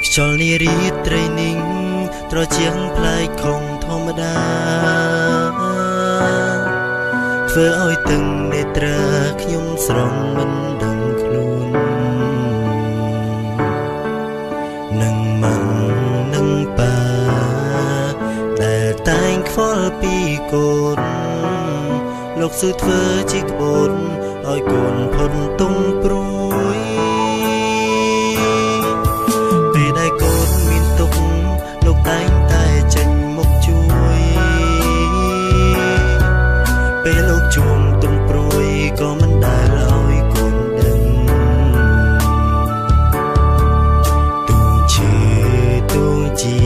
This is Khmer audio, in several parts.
ខ្យល់នារីត្រីនីងត្រជាងប្លែកខំធម្មតាធ្វើឲ្យទឹងនេត្រាខ្ញុំស្រង់មិនដឹងខ្លួននឹងម៉ាំងនឹងប៉ាដែលតែងខ្វល់ពីកូនលោកស៊ឺធ្វើជាក្បូនឲ្យកូនផុតទុំព្រួយពេលដែលកូនមានទុក្ខលោកតែងតែចេញមកជួយពេលលោកជួងទុំព្រួយក៏មិនដែលឲ្យកូនដឹងទូងជា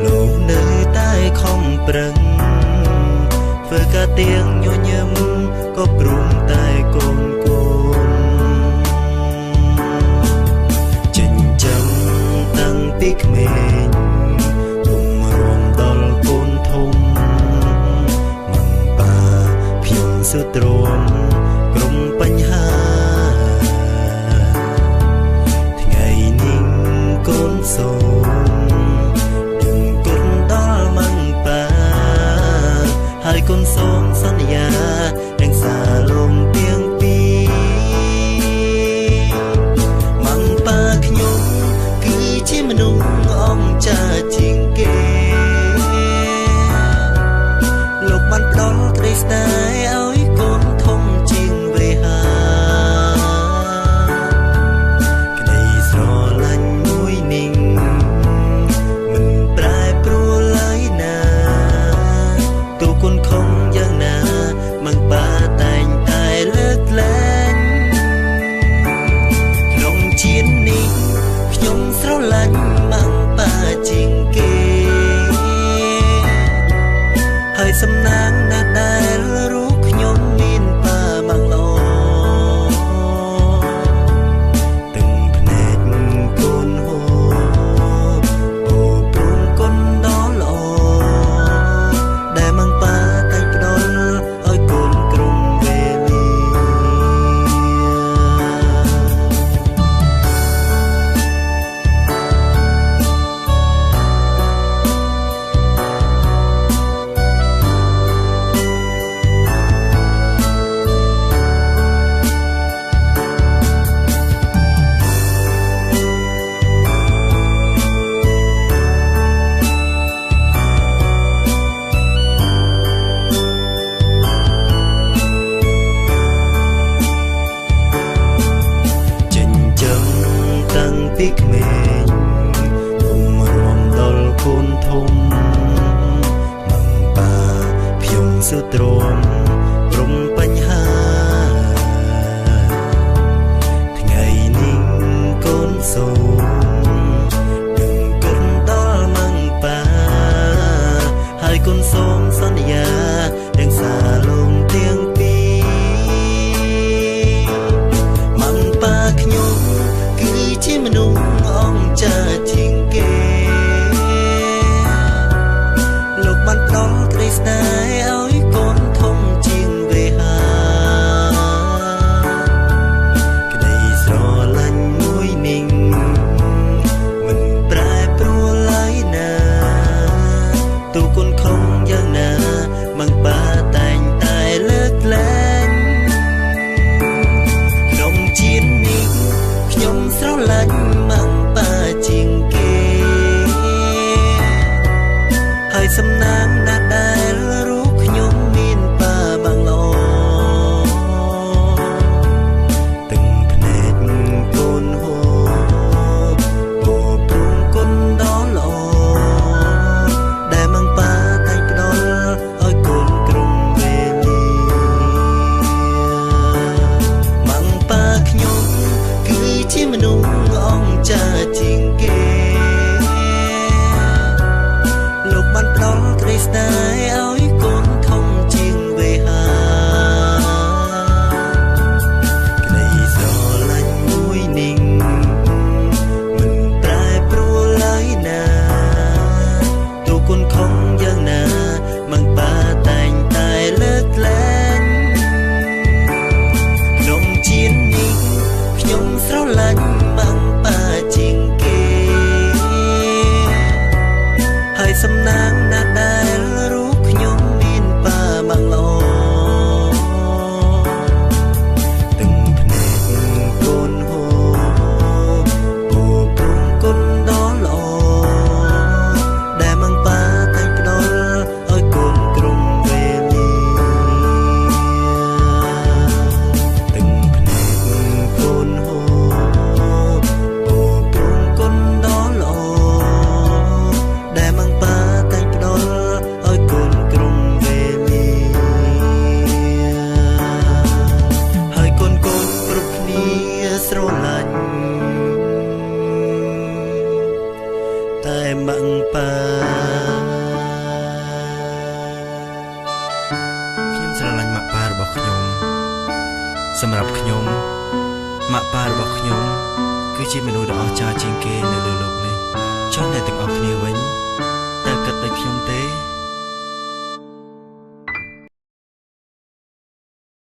លោកនៅតែខំប្រឹងធ្វើការទៀងញញឹមក៏ព្រមតែកូនកូនចិញ្ចឹមតាំងពីក្មេងទុំរួមដល់កូនធំម៉ាំប៉ាខ្ញុំស៊ឺទ្រាំក្រុមបញ្ហាថ្ងៃនេះកូនសូមដឹងគុណដល់ម៉ាំប៉ាហើយកូនសូមសន្យានឹងសាលំទាំងពីរម៉ាំប៉ាខ្ញុំគឺជាមនុស្សអង្គចាជាងគេលោកបានផ្ដល់ក្តីស្នេហ៍ឲ្យកូនធំជាងវេហាក្តីស្រឡាញ់មួយនេះមិនប្រែប្រួលឡើយណាទូគុណខំយ៉ាងណាម៉ាំប៉ាតែងតែលើកលែងក្នុងជាតិនេះខ្ញុំស្រឡាញ់ម៉ាំប៉ាជាងគេហើយសំណាងណាស់ដែលរូបខ្ញុំមានប៉ាម៉ាំងល្អទាំងភ្នែកកូនហូអូព្រមកូនដល់ល្អដែលម៉ាំងប៉ាតែងផ្ដល់ឲ្យកូនក្រុមវេលាពីក្មេងទុំរួមដល់កូនធំម៉ាំប៉ាខ្ញុំស៊ឺទ្រាំព្រមបញ្ហាថ្ងៃនេះកូនសូមដឹងគុណដល់ម៉ាំប៉ាហើយកូនសូមសន្យានឹងសាលំទាំងពីរម៉ាំប៉ាខ្ញុំគឺជាមនុស្សអង្គចាជាងគេលោកបានផ្ដល់ក្តីស្នេហ៍ឲ្យកូនធំជាងវេហាក្តីស្រឡាញ់មួយនេះមិនប្រែប្រួលឡើយណាទូគុណខំយ៉ាងណាម៉ាំងប៉ាតែងតែលើកលែងក្នុងជាតិនេះខ្ញុំស្រឡាញ់ម៉ាំងប៉ាជាងគេហើយសំណាងណាស់ដែលរូបខ្ញុំមានប៉ាម៉ាំងល្អទាំងភ្នែកកូនហូអូព្រមគុណដល់ល្អដែលម៉ាំងប៉ាតែងផ្ដល់ឲ្យកូនក្រុមវេលាម៉ាំងប៉ាខ្ញុំគឺជាមនុស្សអង្គចាជាងគេលោកបានផ្ដល់ក្តីស្នេ សម្រាប់ខ្ញុំម៉ាក់ប៉ារបស់ខ្ញុំគឺជាមនុស្សដ៏អស្ចារ្យជាងគេនៅលើโลกនេះចុះអ្នកទាំងអស់គ្នាវិញ